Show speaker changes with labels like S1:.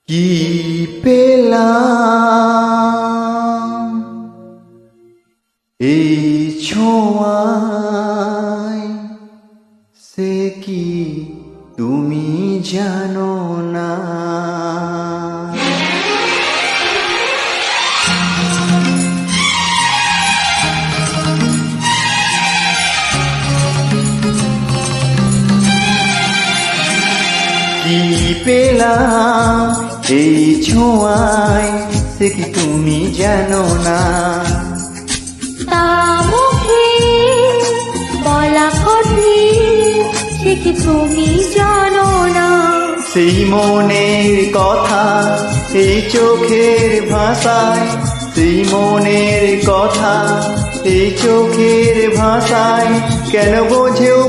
S1: কি পেলাম এই ছোঁয়ায়, সে কি তুমি জানো না? কি পেলাম এই ছোঁয়ায়, সে কি তুমি জানো না?
S2: তা মুখে বলা কঠিন, সে কি তুমি জানো না?
S1: সেই মনের কথা এই চোখের ভাষায়, সেই মনের কথা এই চোখের ভাষায়, কেন বোঝেও